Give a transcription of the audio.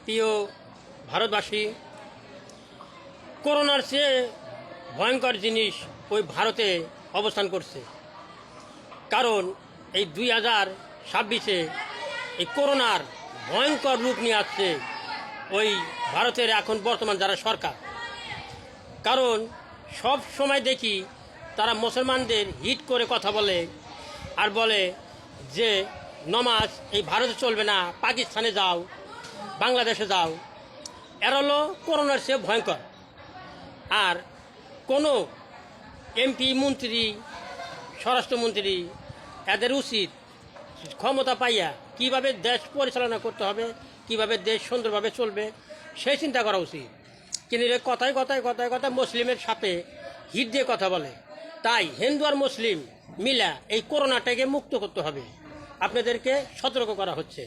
প্রিয় ভারতবাসী, করোনার চেয়ে ভয়ঙ্কর জিনিস ওই ভারতে অবস্থান করছে। কারণ এই 2026-এ এই করোনার ভয়ঙ্কর রূপ নিয়ে আসছে ওই ভারতের এখন বর্তমান যারা সরকার। কারণ সব সময় দেখি তারা মুসলমানদের হিট করে কথা বলে আর বলে যে নমাজ এই ভারতে চলবে না, পাকিস্তানে যাও, বাংলাদেশে যাও। এর হলো করোনার চেয়ে ভয়ঙ্কর। আর কোনো এমপি, মন্ত্রী, স্বরাষ্ট্রমন্ত্রী এদের উচিত ক্ষমতা পাইয়া কিভাবে দেশ পরিচালনা করতে হবে, কিভাবে দেশ সুন্দরভাবে চলবে সেই চিন্তা করা উচিত। কিন্তু কথায় কথায় কথায় কথায় মুসলিমের সাথে হিট দিয়ে কথা বলে। তাই হিন্দু আর মুসলিম মিলা এই করোনাটাকে মুক্ত করতে হবে, আপনাদেরকে সতর্ক করা হচ্ছে।